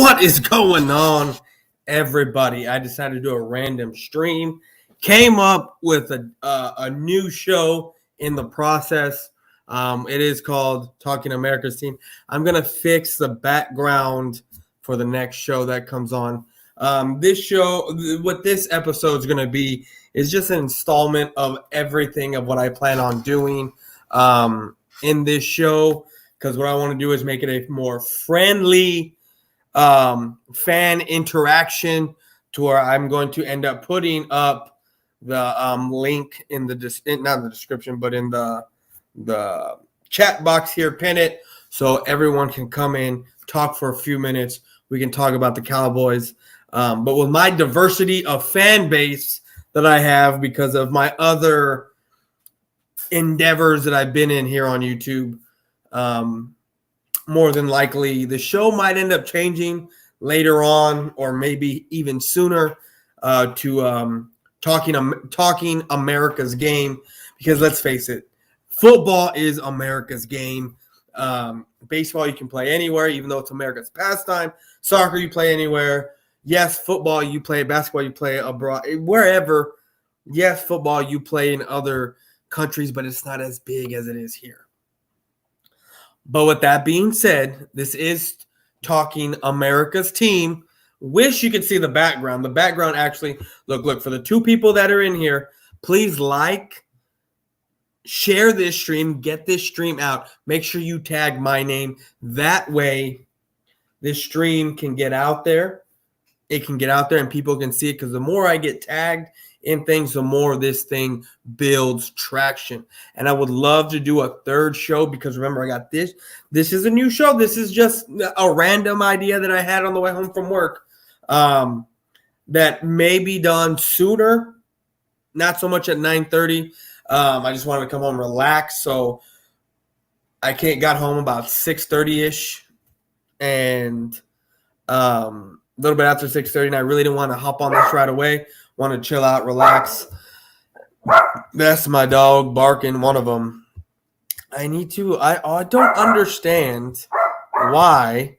What is going on, everybody? I decided to do a random stream. Came up with a new show in the process. It is called Talking America's Team. I'm going to fix the background for the next show that comes on. This show, what this episode is going to be, is just an installment of everything of what I plan on doing in this show. Because what I want to do is make it a more friendly fan interaction to where I'm going to end up putting up the link in the not in the description, but in the chat box here, pin it so everyone can come in, talk for a few minutes. We can talk about the Cowboys. But with my diversity of fan base that I have because of my other endeavors that I've been in here on YouTube, more than likely the show might end up changing later on or maybe even sooner to talking America's game, because let's face it, football is America's game. Baseball you can play anywhere, even though it's America's pastime. Soccer you play anywhere. Yes, football you play, basketball you play abroad, wherever. Yes, football you play in other countries, but it's not as big as it is here. But with that being said, this is Talking America's Team. Wish you could see the background. The background actually, look, for the two people that are in here, please share this stream, get this stream out. Make sure you tag my name. That way, this stream can get out there. It can get out there and people can see it, because the more I get tagged in things, the more this thing builds traction. And I would love to do a third show, because remember, I got this. This is a new show. This is just a random idea that I had on the way home from work that may be done sooner, not so much at 9:30. I just wanted to come home, relax. So I got home about 6:30-ish, and a little bit after 6:30, and I really didn't want to hop on this right away. Want to chill out, relax. That's my dog barking, one of them. I don't understand why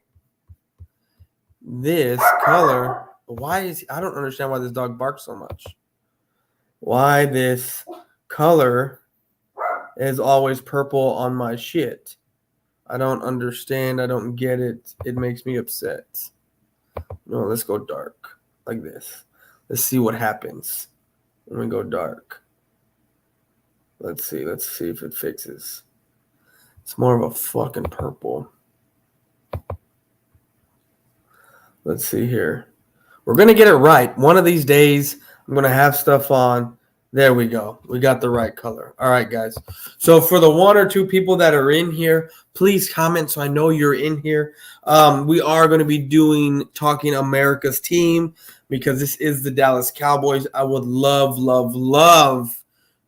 this color, I don't understand why this dog barks so much. Why this color is always purple on my shit. I don't understand. I don't get it. It makes me upset. No, let's go dark like this. Let's see what happens when we go dark. Let's see if it fixes. It's more of a fucking purple. Let's see here. We're going to get it right. One of these days, I'm going to have stuff on. There we go. We got the right color. All right, guys. So for the one or two people that are in here, please comment so I know you're in here. We are going to be Talking America's Team, because this is the Dallas Cowboys. I would love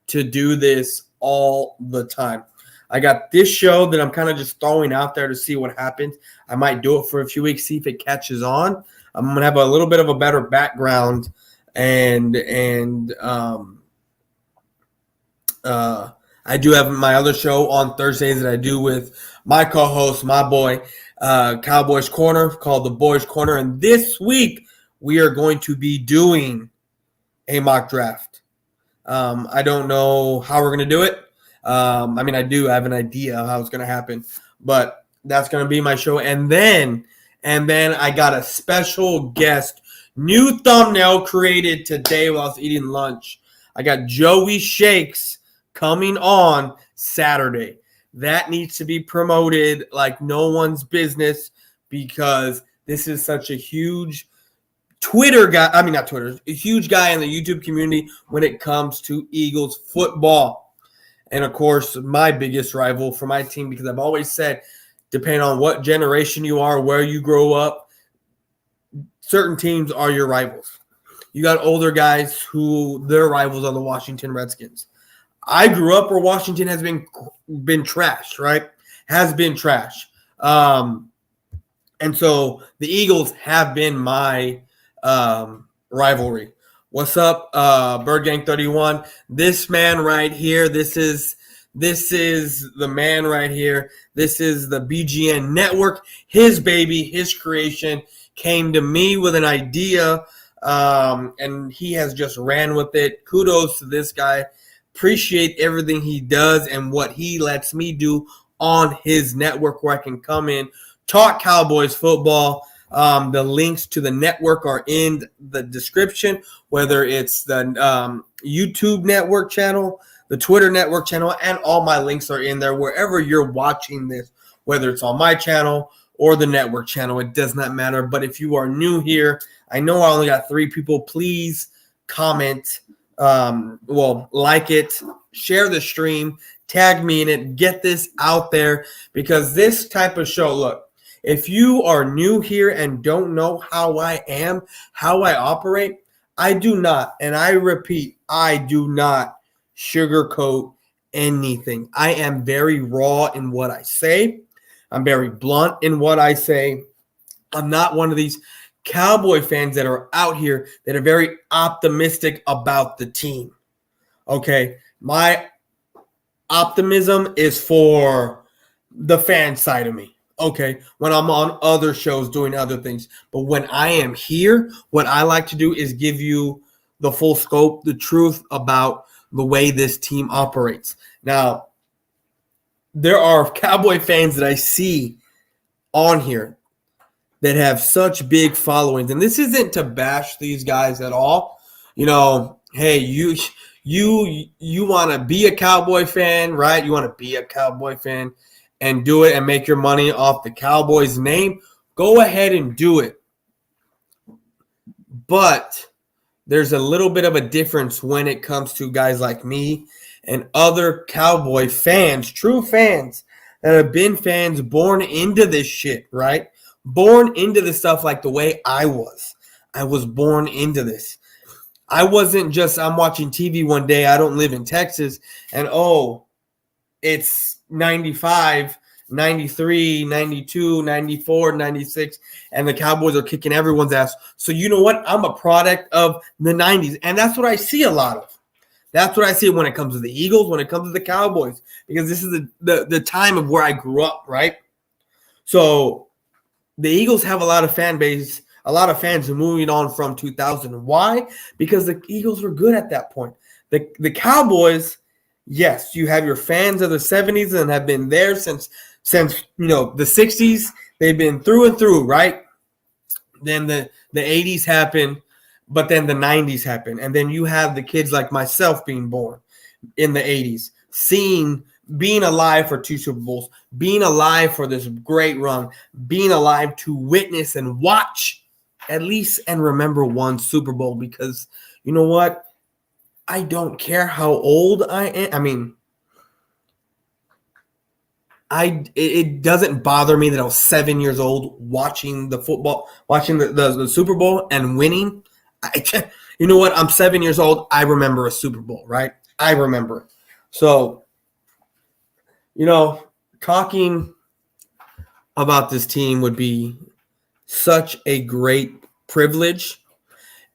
to do this all the time. I got this show that I'm kind of just throwing out there to see what happens. I might do it for a few weeks, see if it catches on. I'm going to have a little bit of a better background, and I do have my other show on Thursdays that I do with my co-host, my boy, Cowboys Corner, called the Boys Corner. And this week, we are going to be doing a mock draft. I don't know how we're going to do it. I do have an idea of how it's going to happen, but that's going to be my show. And then I got a special guest, new thumbnail created today while I was eating lunch. I got Joey Shakes coming on Saturday. That needs to be promoted like no one's business, because this is such a huge a huge guy in the YouTube community when it comes to Eagles football. And of course, my biggest rival for my team, because I've always said, depending on what generation you are, where you grow up, certain teams are your rivals. You got older guys who their rivals are the Washington Redskins. I grew up where Washington has been trash, right? Has been trash. And so the Eagles have been my rivalry. What's up, Bird Gang 31? This man right here, this is the man right here. This is the BGN Network, his baby, his creation. came to me with an idea, and he has just ran with it. Kudos to this guy. Appreciate everything he does and what he lets me do on his network, where I can come in, talk Cowboys football. The links to the network are in the description, whether it's the YouTube network channel, the Twitter network channel, and all my links are in there wherever you're watching this, whether it's on my channel or the network channel. It does not matter. But if you are new here, I know I only got 3 people. Please comment, like it, share the stream, tag me in it, get this out there, because this type of show, look, if you are new here and don't know how I am, how I operate, I do not, and I repeat, I do not sugarcoat anything. I am very raw in what I say. I'm very blunt in what I say. I'm not one of these Cowboy fans that are out here that are very optimistic about the team. Okay, my optimism is for the fan side of me. Okay, when I'm on other shows doing other things. But when I am here, what I like to do is give you the full scope, the truth about the way this team operates. Now, there are Cowboy fans that I see on here that have such big followings. And this isn't to bash these guys at all. You know, hey, you want to be a Cowboy fan, right? You want to be a Cowboy fan and do it and make your money off the Cowboys name. Go ahead and do it. But there's a little bit of a difference when it comes to guys like me and other Cowboy fans, true fans that have been fans born into this shit, right? Born into this stuff like the way I was. I was born into this. I wasn't just, I'm watching TV one day, I don't live in Texas, and it's 95, 93, 92, 94, 96, and the Cowboys are kicking everyone's ass. So you know what? I'm a product of the 90s, and that's what I see a lot of. That's what I see when it comes to the Eagles, when it comes to the Cowboys, because this is the time of where I grew up, right? So the Eagles have a lot of fan base, a lot of fans moving on from 2000. Why? Because the Eagles were good at that point. The Cowboys, yes, you have your fans of the 70s and have been there since the 60s. They've been through and through, right? Then the 80s happened, but then the 90s happened. And then you have the kids like myself being born in the 80s, being alive for 2 Super Bowls, being alive for this great run, being alive to witness and watch at least and remember 1 Super Bowl, because you know what? I don't care how old I am. I mean, it doesn't bother me that I was 7 years old watching the football, watching the Super Bowl and winning. You know what? I'm 7 years old. I remember a Super Bowl, right? I remember it. So, talking about this team would be such a great privilege,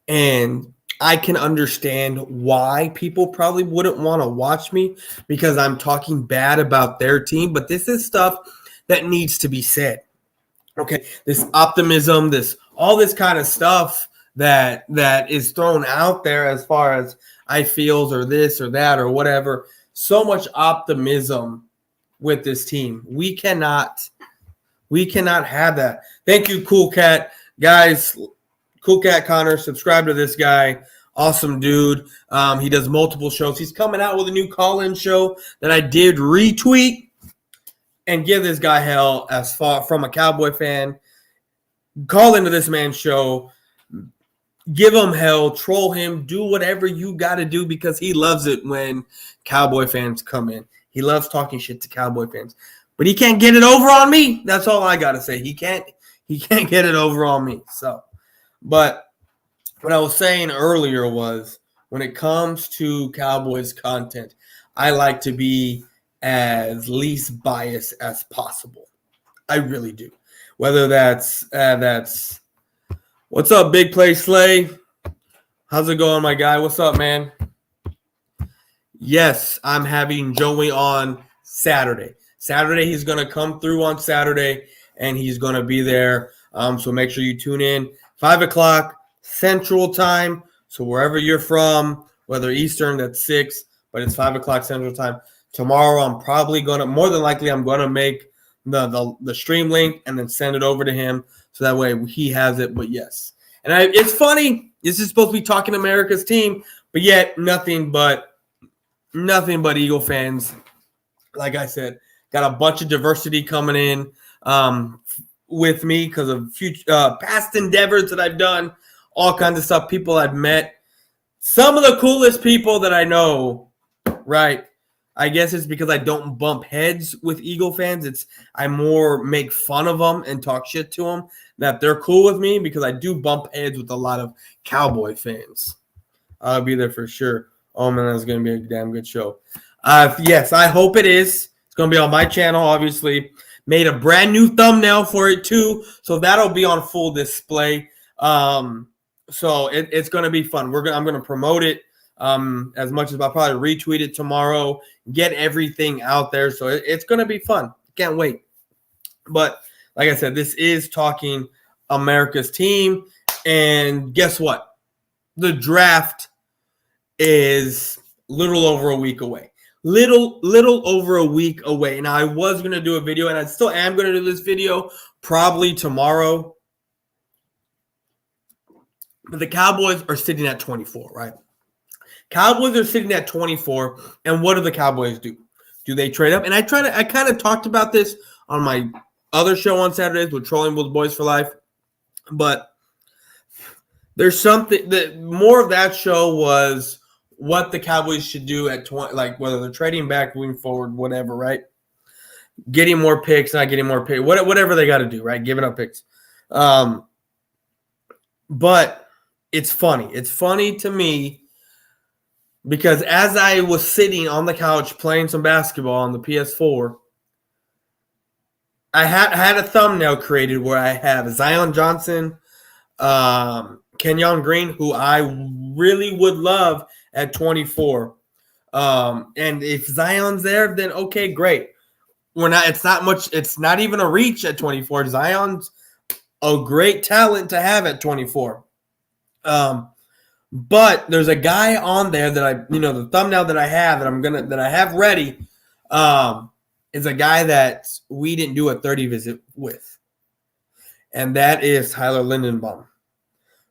and I can understand why people probably wouldn't want to watch me because I'm talking bad about their team, but this is stuff that needs to be said. Okay, this optimism, all this kind of stuff that is thrown out there as far as I feels or this or that or whatever. So much optimism with this team. We cannot have that. Thank you, Cool Cat. Guys, Cool Cat Connor, subscribe to this guy. Awesome dude. He does multiple shows. He's coming out with a new call-in show that I did retweet and give this guy hell as far from a Cowboy fan. Call into this man's show. Give him hell. Troll him. Do whatever you got to do because he loves it when Cowboy fans come in. He loves talking shit to Cowboy fans. But he can't get it over on me. That's all I got to say. He can't get it over on me. So, but what I was saying earlier was when it comes to Cowboys content, I like to be as least biased as possible. I really do. Whether that's what's up, Big Play Slay? How's it going, my guy? What's up, man? Yes, I'm having Joey on Saturday. Saturday, he's going to come through on Saturday, and he's going to be there. So make sure you tune in 5 o'clock Central Time. So wherever you're from, whether Eastern, that's 6, but it's 5 o'clock Central Time. Tomorrow, I'm probably more than likely, I'm going to make the stream link and then send it over to him so that way he has it. But yes, and it's funny. This is supposed to be Talking America's Team, but yet nothing but Eagle fans. Like I said, got a bunch of diversity coming in with me because of future past endeavors that I've done, all kinds of stuff, people I've met. Some of the coolest people that I know, right? I guess it's because I don't bump heads with Eagle fans. I more make fun of them and talk shit to them, that they're cool with me, because I do bump heads with a lot of Cowboy fans. I'll be there for sure. Oh, man, that's going to be a damn good show. Yes, I hope it is. It's going to be on my channel, obviously. Made a brand new thumbnail for it, too, so that'll be on full display. So it's going to be fun. I'm going to promote it as much as I'll probably retweet it tomorrow, get everything out there. So it's going to be fun. Can't wait. But like I said, this is Talking America's Team. And guess what? The draft is little over a week away. Little over a week away. Now, I was going to do a video, and I still am going to do this video probably tomorrow. But the Cowboys are sitting at 24, right? Cowboys are sitting at 24, and what do the Cowboys do? Do they trade up? And I kind of talked about this on my other show on Saturdays with Trolling with Boyz4Life, but there's something that more of that show was what the Cowboys should do at 20, like whether they're trading back, moving forward, whatever, right? Getting more picks, not getting more picks, whatever they got to do, right? Giving up picks. But it's funny. It's funny to me because as I was sitting on the couch playing some basketball on the PS4, I had a thumbnail created where I have Zion Johnson, Kenyon Green, who I really would love at 24. And if Zion's there, then okay, great. It's not even a reach at 24. Zion's a great talent to have at 24. But there's a guy on there that the thumbnail that I have that I have ready, is a guy that we didn't do a 30 visit with. And that is Tyler Lindenbaum.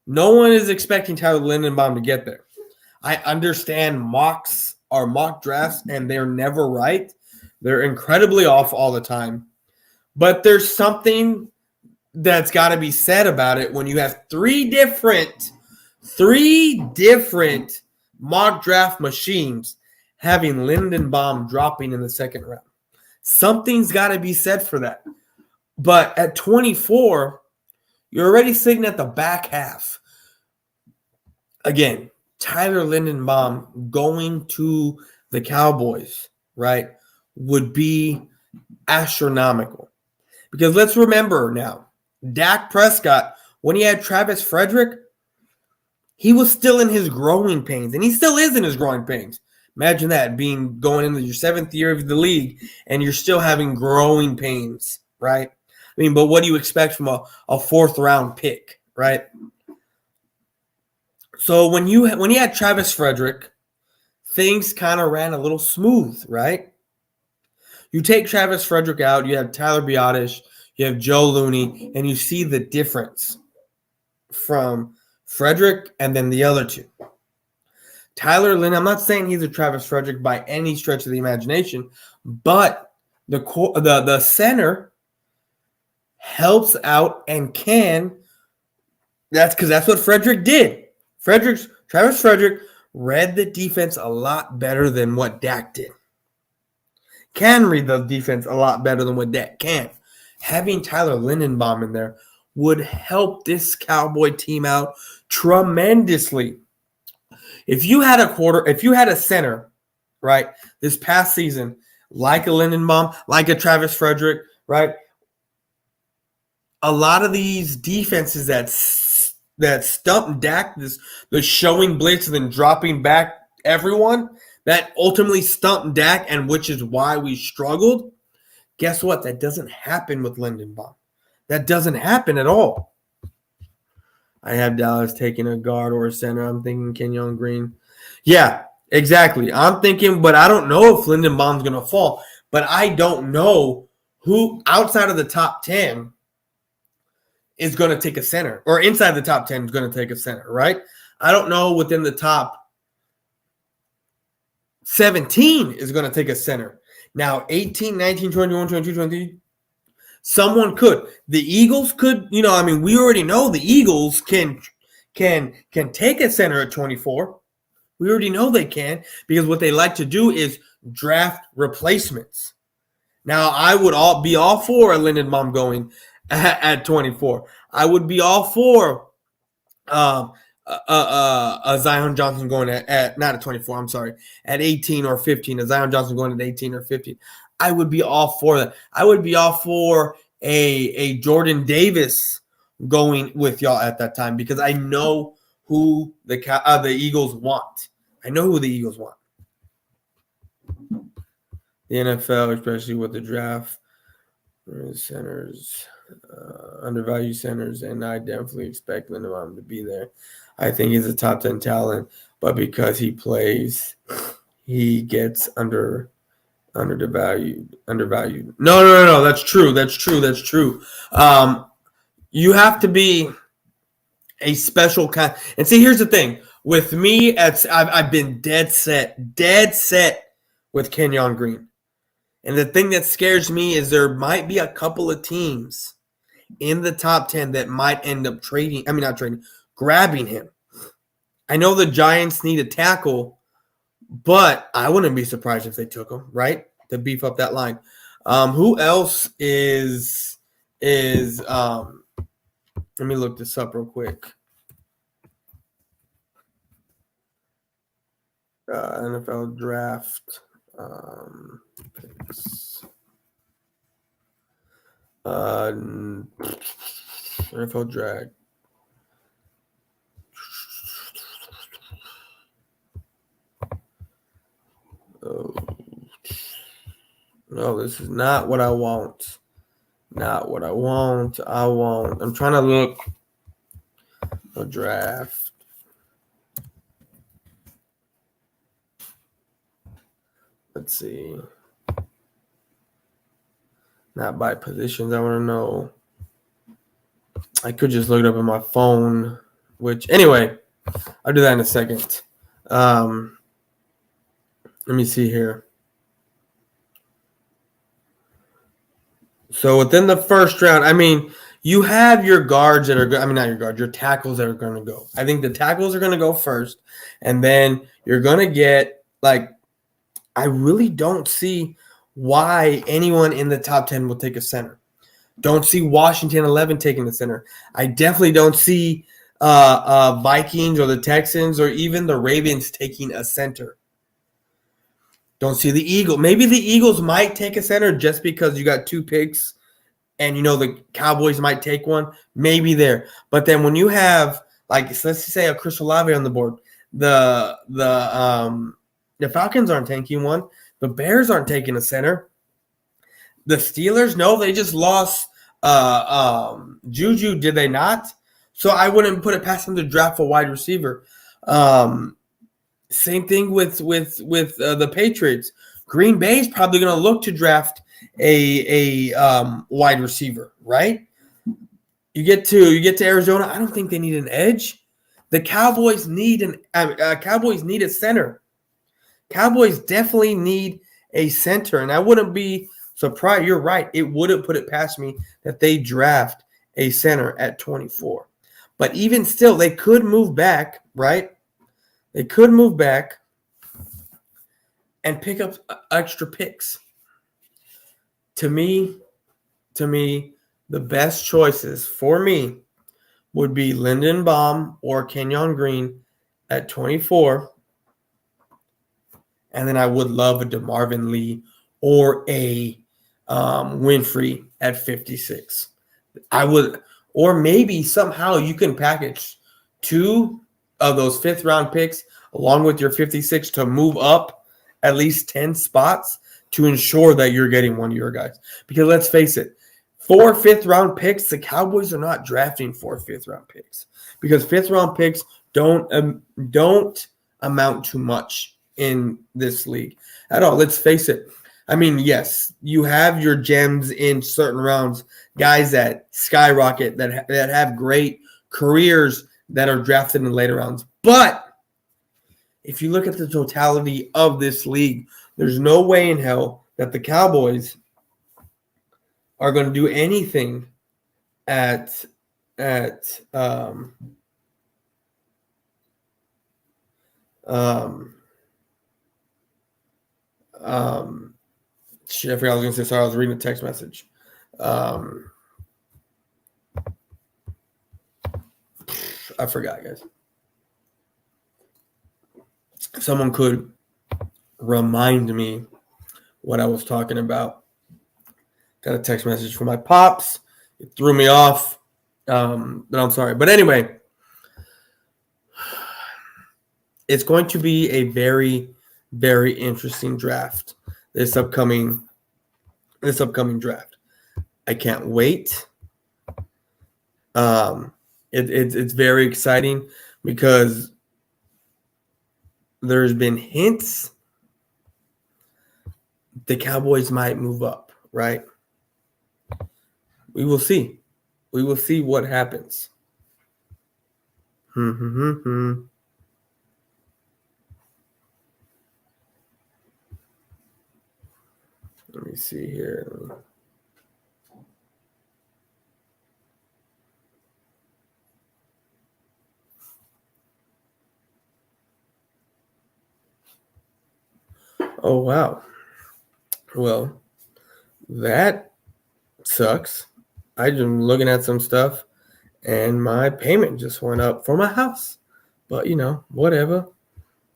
No one is expecting Tyler Lindenbaum to get there. I understand mocks are mock drafts and they're never right. They're incredibly off all the time. But there's something that's got to be said about it when you have three different mock draft machines having Lindenbaum dropping in the second round. Something's got to be said for that. But at 24, you're already sitting at the back half. Again, Tyler Lindenbaum going to the Cowboys, right, would be astronomical. Because let's remember now, Dak Prescott, when he had Travis Frederick, he was still in his growing pains, and he still is in his growing pains. Imagine that, going into your 7th year of the league, and you're still having growing pains, right? I mean, but what do you expect from a 4th-round pick, right? So when you had Travis Frederick, things kind of ran a little smooth, right? You take Travis Frederick out, you have Tyler Biadasz, you have Joe Looney, and you see the difference from Frederick and then the other two. Tyler Lynn, I'm not saying he's a Travis Frederick by any stretch of the imagination, but the center helps out and can. That's because that's what Frederick did. Travis Frederick read the defense a lot better than what Dak did. Can read the defense a lot better than what Dak can. Having Tyler Lindenbaum in there would help this Cowboy team out tremendously. If you had a center, right, this past season, like a Lindenbaum, like a Travis Frederick, right, a lot of these defenses that stumped Dak, the showing blitz and then dropping back everyone, that ultimately stumped Dak, and which is why we struggled. Guess what? That doesn't happen with Lindenbaum. That doesn't happen at all. I have Dallas taking a guard or a center. I'm thinking Kenyon Green. Yeah, exactly. I'm thinking, but I don't know if Lindenbaum's going to fall. But I don't know who outside of the top 10 is going to take a center, or inside the top 10 is going to take a center, right? I don't know within the top 17 is going to take a center. Now, 18, 19, 21, 22, 23, someone could. The Eagles could, we already know the Eagles can take a center at 24. We already know they can, because what they like to do is draft replacements. Now, I would be all for a Lindenbaum going at 24. I would be all for Zion Johnson going at not at 24. I'm sorry, at 18 or 15. A Zion Johnson going at 18 or 15. I would be all for that. I would be all for a Jordan Davis going with y'all at that time, because I know who the Eagles want. I know who the Eagles want. The NFL, especially with the draft, centers, undervalued centers, and I definitely expect Lindenbaum to be there. I think he's a top 10 talent, but because he plays, he gets undervalued. No. That's true. You have to be a special kind. And see, here's the thing. With me, I've been dead set with Kenyon Green. And the thing that scares me is there might be a couple of teams in the top 10 that might end up grabbing him. I know the Giants need a tackle, but I wouldn't be surprised if they took him, right? To beef up that line. Who else is let me look this up real quick. NFL draft picks. NFL draft. Oh. No, this is not what I want. Not what I want. I'm trying to look a draft. Let's see. Not by positions. I want to know. I could just look it up on my phone, which anyway, I'll do that in a second. Let me see here. So within the first round, you have your guards that are not your guards, your tackles that are going to go. I think the tackles are going to go first, and then you're going to get I really don't see why anyone in the top 10 will take a center. Don't see Washington 11 taking the center. I definitely don't see Vikings or the Texans or even the Ravens taking a center. Don't see the Eagles. Maybe the Eagles might take a center just because you got 2 picks and the Cowboys might take one. Maybe there. But then when you have, let's just say a Chris Olave on the board, the Falcons aren't taking one. The Bears aren't taking a center. The Steelers, no, they just lost Juju, did they not? So I wouldn't put it past them to draft a wide receiver. Same thing with the Patriots. Green Bay's probably going to look to draft a wide receiver, right? You get to Arizona. I don't think they need an edge. The Cowboys need a center. Cowboys definitely need a center, and I wouldn't be surprised. You're right. It wouldn't put it past me that they draft a center at 24. But even still, they could move back, right? They could move back and pick up extra picks. To me, the best choices for me would be Lindenbaum or Kenyon Green at 24. And then I would love a DeMarvin Lee or a Winfrey at 56. I would, or maybe somehow you can package 2 of those 5th round picks along with your 56 to move up at least 10 spots to ensure that you're getting one of your guys. Because let's face it, 4 5th-round picks, the Cowboys are not drafting 4 5th-round picks because 5th-round picks don't amount to much in this league at all. Let's face it. I mean, yes, you have your gems in certain rounds, guys that skyrocket, that have great careers that are drafted in later rounds. But if you look at the totality of this league, there's no way in hell that the Cowboys are going to do anything at shit, I forgot I was going to say. Sorry, I was reading a text message. I forgot, guys. If someone could remind me what I was talking about. Got a text message from my pops. It threw me off. But I'm sorry. But anyway, it's going to be a very, very interesting draft. This upcoming draft. I can't wait. It's very exciting because there's been hints the Cowboys might move up, right? We will see. We will see what happens. Let me see here. Oh, wow. Well, that sucks. I'm looking at some stuff, and my payment just went up for my house. But, whatever.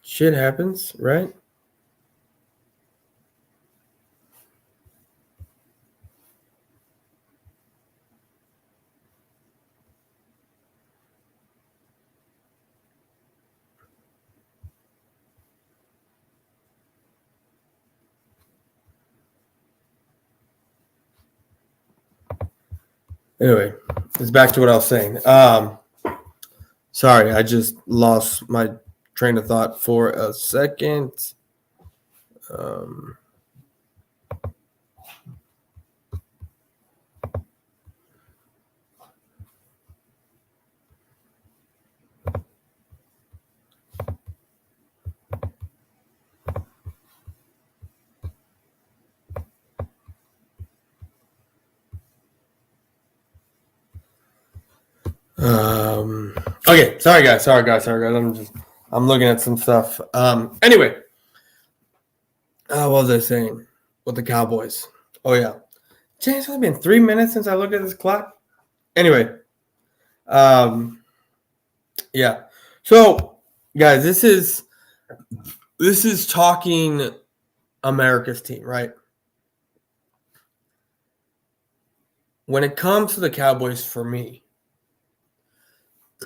Shit happens, right? Anyway, it's back to what I was saying. Sorry, I just lost my train of thought for a second. Okay, sorry guys. I'm looking at some stuff. Anyway, what was I saying with the Cowboys? Oh yeah, James, it's only been 3 minutes since I looked at this clock. Anyway, yeah. So guys, this is talking America's team, right? When it comes to the Cowboys, for me,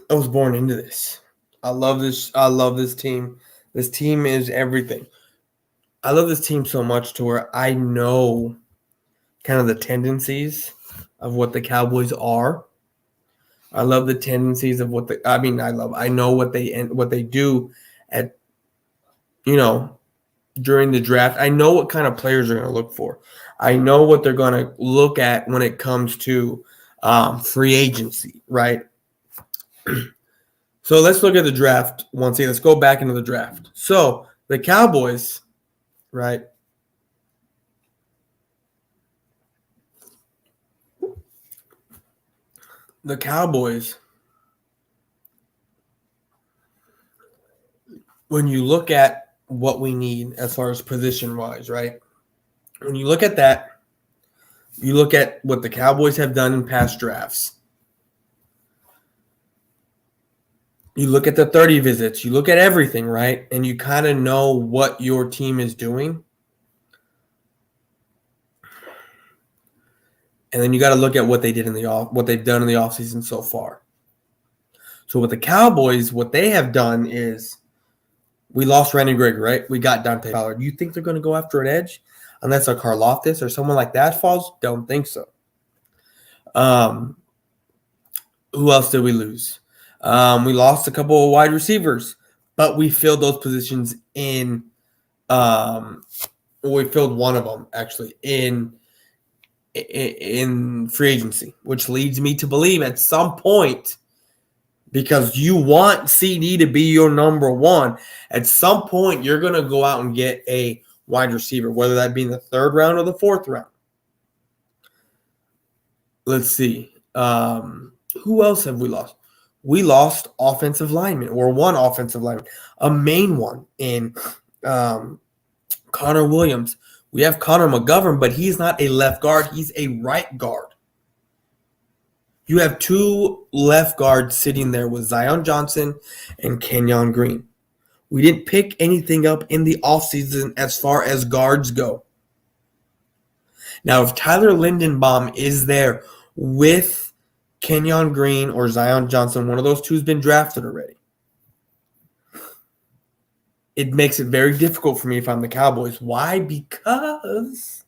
I was born into this. I love this team. This team is everything. I love this team so much to where I know kind of the tendencies of what the Cowboys are. I love the tendencies of I know what they do at, during the draft. I know what kind of players they're going to look for. I know what they're going to look at when it comes to free agency, right? So let's look at the draft once again. Let's go back into the draft. So the Cowboys, right? The Cowboys, when you look at what we need as far as position-wise, right? When you look at that, you look at what the Cowboys have done in past drafts. You look at the 30 visits. You look at everything, right? And you kind of know what your team is doing. And then you got to look at what they did what they've done in the offseason so far. So with the Cowboys, what they have done is we lost Randy Gregory, right? We got Dante Fowler. Do you think they're going to go after an edge? Unless a Karlaftis or someone like that falls? Don't think so. Who else did we lose? We lost a couple of wide receivers, but we filled those positions in. We filled one of them actually in free agency, which leads me to believe at some point, because you want CD to be your number one, at some point you're going to go out and get a wide receiver, whether that be in the 3rd round or the 4th round. Let's see. Who else have we lost? We lost offensive linemen, or one offensive lineman, a main one in Connor Williams. We have Connor McGovern, but he's not a left guard. He's a right guard. You have 2 left guards sitting there with Zion Johnson and Kenyon Green. We didn't pick anything up in the offseason as far as guards go. Now, if Tyler Lindenbaum is there with Kenyon Green or Zion Johnson, one of those two has been drafted already, it makes it very difficult for me if I'm the Cowboys. Why? Because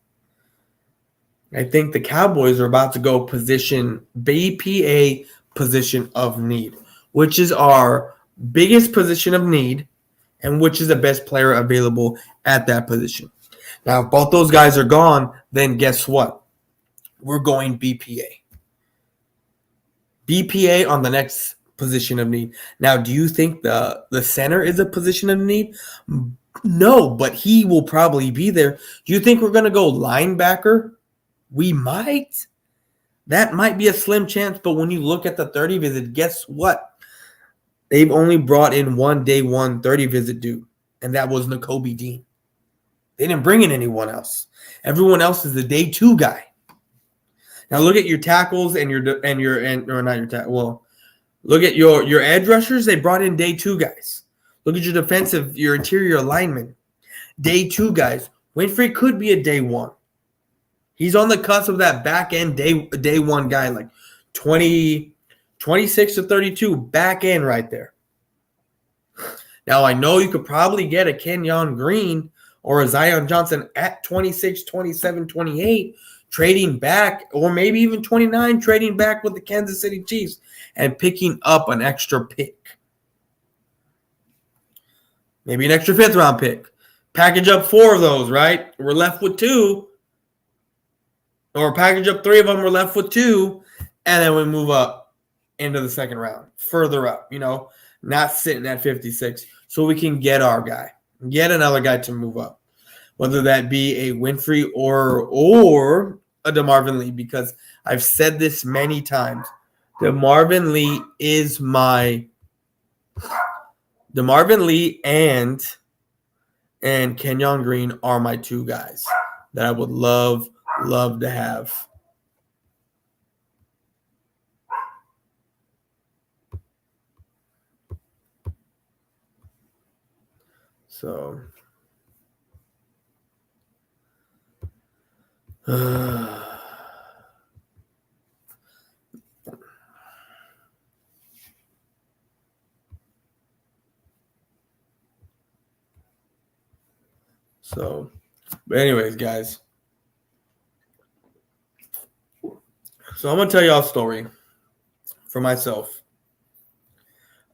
I think the Cowboys are about to go position BPA position of need, which is our biggest position of need and which is the best player available at that position. Now, if both those guys are gone, then guess what? We're going BPA. BPA on the next position of need. Now, do you think the center is a position of need? No, but he will probably be there. Do you think we're going to go linebacker? We might. That might be a slim chance, but when you look at the 30 visit, guess what? They've only brought in one day 30 visit dude, and that was Nakobe Dean. They didn't bring in anyone else. Everyone else is the day 2 guy. Now look at your tackles and look at your edge rushers. They brought in day 2 guys. Look at your interior linemen. Day 2 guys. Winfrey could be a day 1. He's on the cusp of that back end day 1 guy, like 26 to 32 back end right there. Now I know you could probably get a Kenyon Green or a Zion Johnson at 26, 27, 28, trading back, or maybe even 29, trading back with the Kansas City Chiefs and picking up an extra pick. Maybe an extra 5th round pick. Package up 4 of those, right? We're left with 2. Or package up 3 of them, we're left with 2. And then we move up into the 2nd round. Further up, not sitting at 56. So we can get our guy. Get another guy to move up. Whether that be a Winfrey or a DeMarvin Lee, because I've said this many times. DeMarvin Lee and Kenyon Green are my 2 guys that I would love to have. So but anyways, guys. So I'm going to tell y'all a story for myself.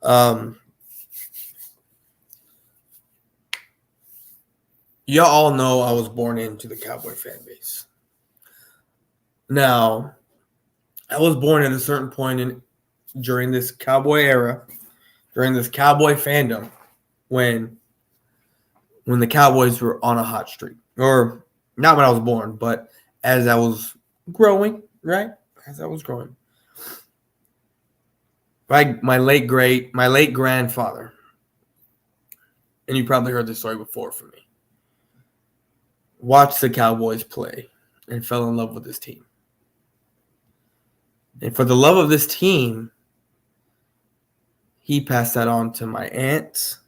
Y'all all know I was born into the Cowboy fan base. Now, I was born at a certain point during this Cowboy era, during this Cowboy fandom, when the Cowboys were on a hot streak. Or not when I was born, but as I was growing, right? As I was growing. My late grandfather, and you probably heard this story before from me, watched the Cowboys play and fell in love with this team. And for the love of this team, he passed that on to my aunt,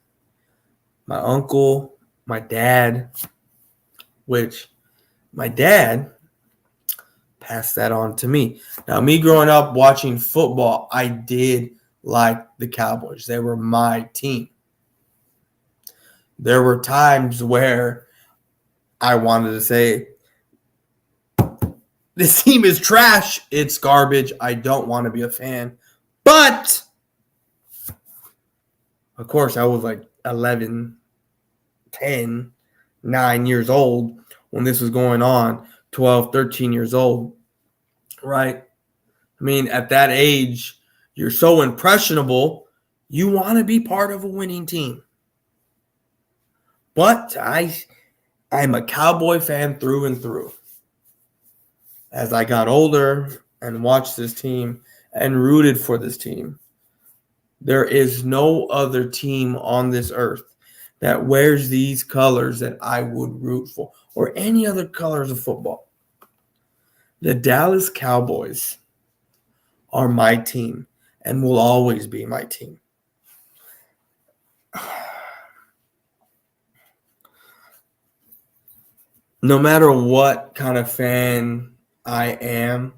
my uncle, my dad, which my dad passed that on to me. Now, me growing up watching football, I did like the Cowboys. They were my team. There were times where I wanted to say, This team is trash. It's garbage. I don't want to be a fan. But, of course, I was like 11, 10, 9 years old when this was going on, 12, 13 years old, right? I mean, at that age, you're so impressionable, you want to be part of a winning team. But I'm a Cowboy fan through and through. As I got older and watched this team and rooted for this team, there is no other team on this earth that wears these colors that I would root for, or any other colors of football. The Dallas Cowboys are my team and will always be my team. No matter what kind of fan I am,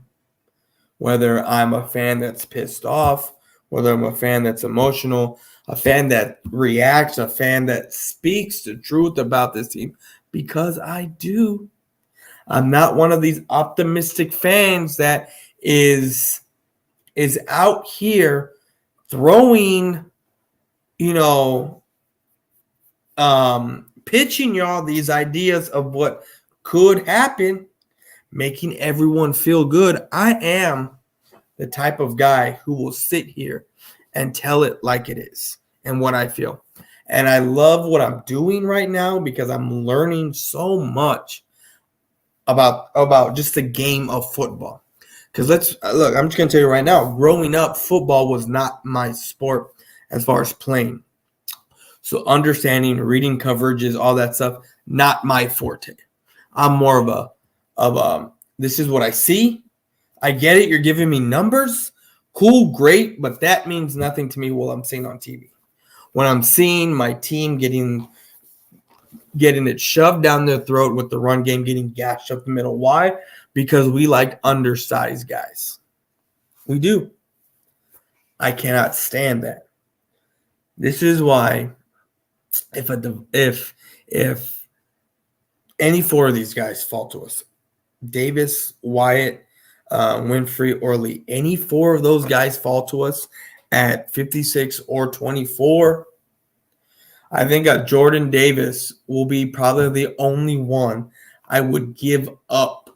whether I'm a fan that's pissed off, whether I'm a fan that's emotional, a fan that reacts, a fan that speaks the truth about this team, because I do. I'm not one of these optimistic fans that is out here throwing, pitching y'all these ideas of what could happen, making everyone feel good. I am the type of guy who will sit here and tell it like it is and what I feel. And I love what I'm doing right now because I'm learning so much about just the game of football. Because look, I'm just going to tell you right now, growing up, football was not my sport as far as playing. So understanding, reading coverages, all that stuff, not my forte. I'm more of a this is what I see. I get it. You're giving me numbers. Cool, great, but that means nothing to me while I'm seeing on TV. When I'm seeing my team getting it shoved down their throat with the run game, getting gashed up the middle. Why? Because we like undersized guys. We do. I cannot stand that. This is why if any four of these guys fall to us, Davis, Wyatt, Winfrey, or Lee, any four of those guys fall to us at 56 or 24, I think Jordan Davis will be probably the only one I would give up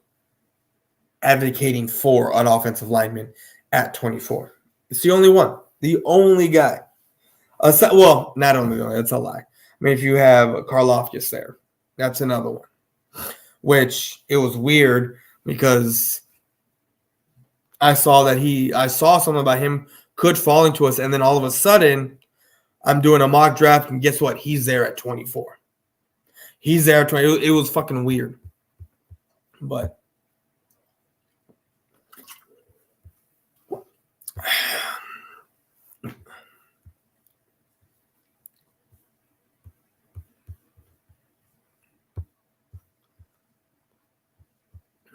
advocating for an offensive lineman at 24. It's the only one. The only guy. Well, not only one. That's a lie. I mean, if you have Karlaftis there, that's another one. Which it was weird because I saw something about him could fall into us, and then all of a sudden I'm doing a mock draft, and guess what? He's there at 24. He's there at 20. It was fucking weird. But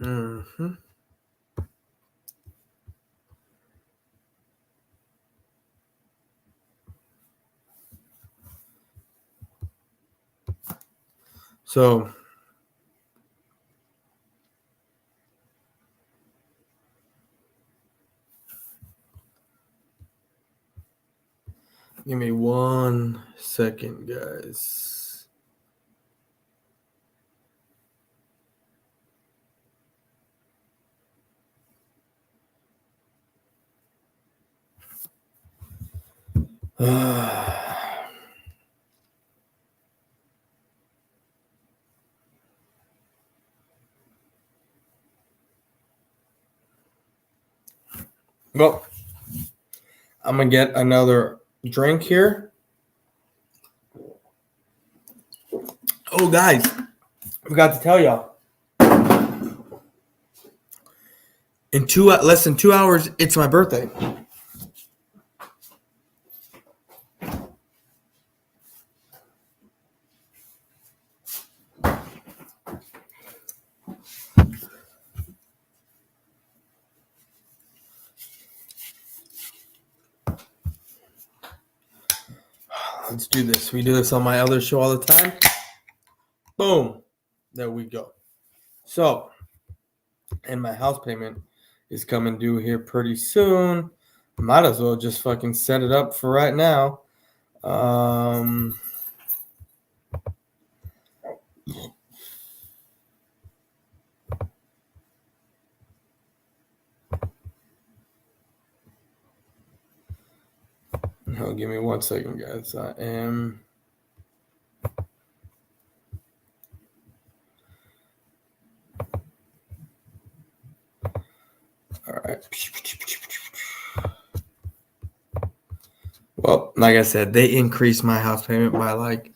mm-hmm. So give me 1 second, guys. Well, I'm going to get another drink here. Oh, guys, I forgot to tell y'all. In less than 2 hours, it's my birthday. Let's do this. We do this on my other show all the time. Boom. There we go. So, and my house payment is coming due here pretty soon. Might as well just fucking set it up for right now. No, give me 1 second, guys. I am. All right. Well, like I said, they increased my house payment by like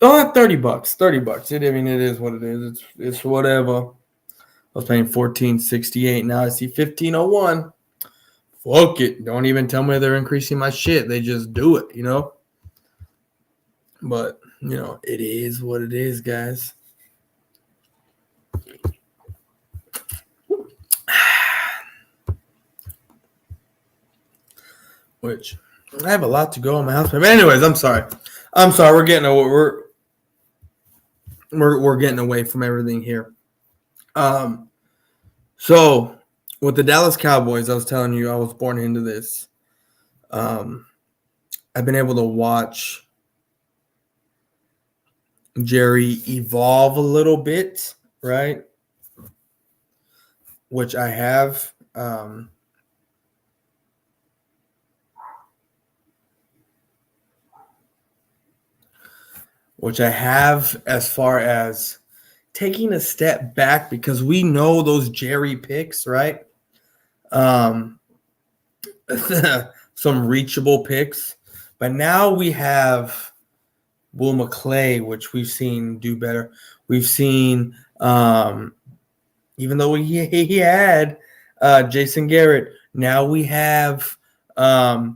$30. $30. I mean, it is what it is. It's whatever. I was paying $14.68. Now I see $15.01. Fuck it. Don't even tell me they're increasing my shit. They just do it, you know? But, you know, it is what it is, guys. Which I have a lot to go on my house payment. Anyways, I'm sorry. We're getting we're getting away from everything here. So with the Dallas Cowboys, I was telling you I was born into this. I've been able to watch Jerry evolve a little bit, right? Which I have. As far as taking a step back, because we know those Jerry picks, right? Some reachable picks. But now we have Will McClay, which we've seen do better. We've seen, even though he had Jason Garrett, now we have Mike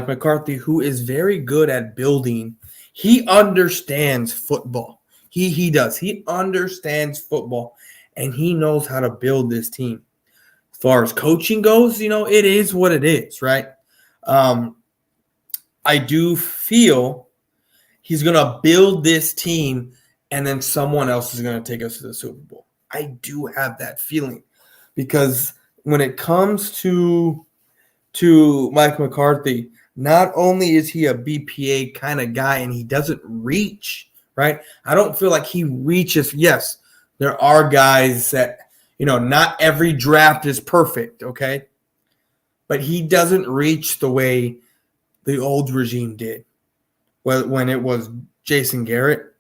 McCarthy, who is very good at building. He understands football. He does. He understands football, and he knows how to build this team. As far as coaching goes, you know, it is what it is, right? I do feel he's going to build this team, and then someone else is going to take us to the Super Bowl. I do have that feeling, because when it comes to Mike McCarthy, not only is he a BPA kind of guy and he doesn't reach, right? I don't feel like he reaches. Yes, there are guys that, you know, not every draft is perfect, okay? But he doesn't reach the way the old regime did when it was Jason Garrett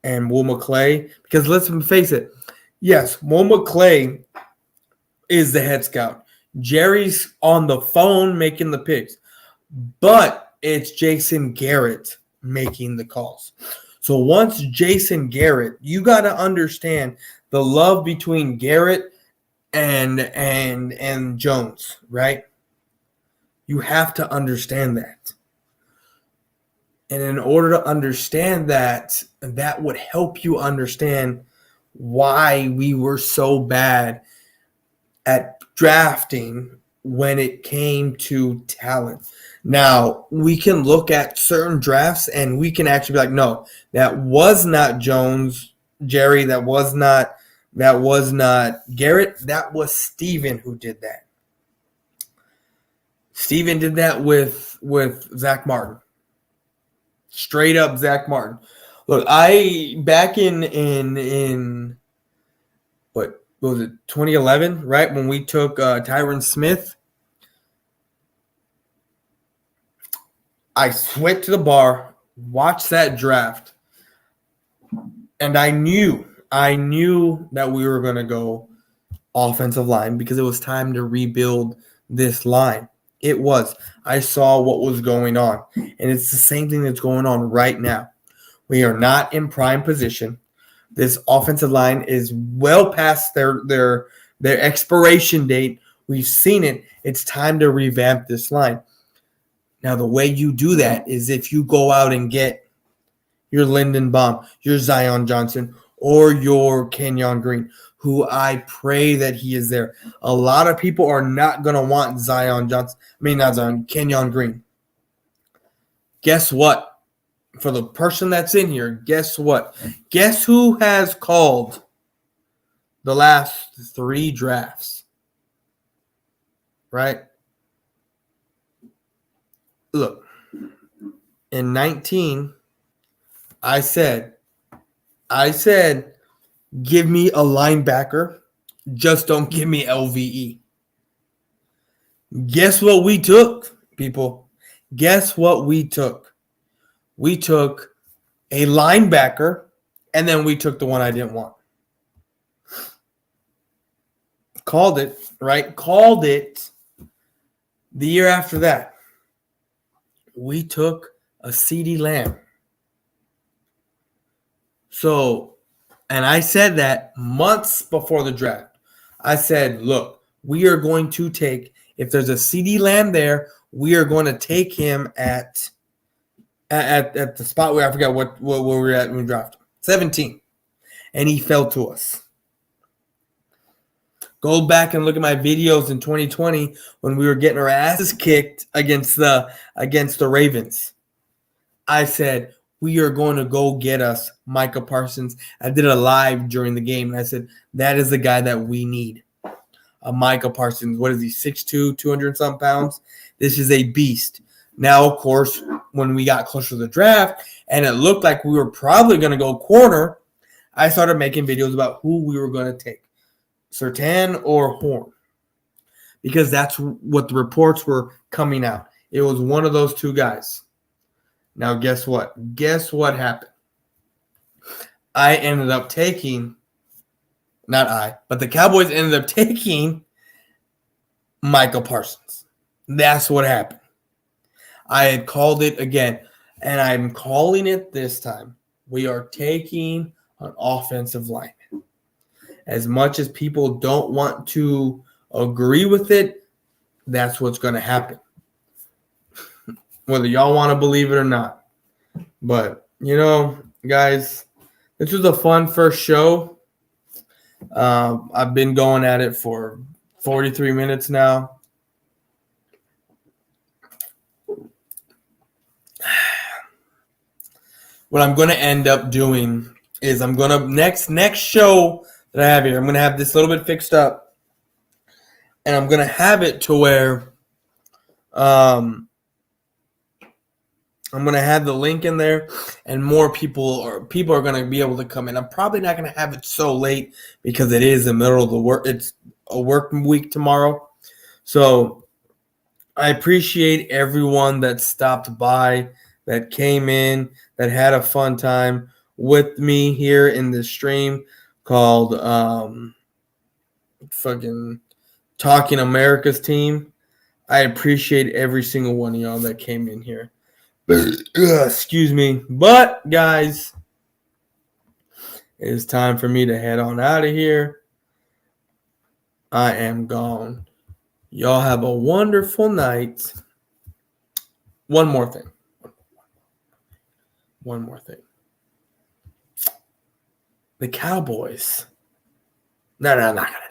and Will McClay. Because let's face it, yes, Will McClay is the head scout. Jerry's on the phone making the picks, but it's Jason Garrett making the calls. So once Jason Garrett, you got to understand the love between Garrett and Jones, right? You have to understand that. And in order to understand that, that would help you understand why we were so bad at drafting when it came to talent. Now, we can look at certain drafts and we can actually be like, no, that was not Jones, Jerry, that was not Garrett, that was Steven who did that. Steven did that with Zach Martin. Straight up Zach Martin. Look, back in what was it, 2011, right? When we took Tyron Smith, I went to the bar, watched that draft, and I knew that we were going to go offensive line because it was time to rebuild this line. It was. I saw what was going on, and it's the same thing that's going on right now. We are not in prime position. This offensive line is well past their expiration date. We've seen it. It's time to revamp this line. Now, the way you do that is if you go out and get your Lyndon Baum, your Zion Johnson, or your Kenyon Green, who I pray that he is there. A lot of people are not going to want Kenyon Green. Guess what? For the person that's in here, guess what? Guess who has called the last 3 drafts, right? Look, in 19, I said, give me a linebacker. Just don't give me LVE. Guess what we took, people? Guess what we took? We took a linebacker, and then we took the one I didn't want. Called it, right? Called it. The year after that, we took a CeeDee Lamb. So, and I said that months before the draft. I said, look, we are going to take, if there's a CeeDee Lamb there, we are going to take him at the spot where I forgot where we were at when we drafted him. 17. And he fell to us. Go back and look at my videos in 2020 when we were getting our asses kicked against the Ravens. I said, we are going to go get us Micah Parsons. I did a live during the game, and I said, that is the guy that we need. Micah Parsons. What is he, 6'2", 200-something pounds? This is a beast. Now, of course, when we got closer to the draft and it looked like we were probably going to go corner, I started making videos about who we were going to take, Surtain or Horn, because that's what the reports were coming out. It was one of those 2 guys. Now, guess what? Guess what happened? I ended up taking, not I, but the Cowboys ended up taking Micah Parsons. That's what happened. I had called it again, and I'm calling it this time. We are taking an offensive lineman. As much as people don't want to agree with it, that's what's going to happen. Whether y'all want to believe it or not. But, guys, this was a fun first show. I've been going at it for 43 minutes now. What I'm going to end up doing is I'm going to next show that I have here, I'm going to have this a little bit fixed up, and I'm going to have it to where I'm going to have the link in there, and more people are going to be able to come in. I'm probably not going to have it so late because it is the middle of the work. It's a work week tomorrow. So I appreciate everyone that stopped by, that came in, that had a fun time with me here in this stream called fucking Talking America's Team. I appreciate every single one of y'all that came in here. Excuse me. But, guys, it's time for me to head on out of here. I am gone. Y'all have a wonderful night. One more thing. The Cowboys. No, I'm not gonna.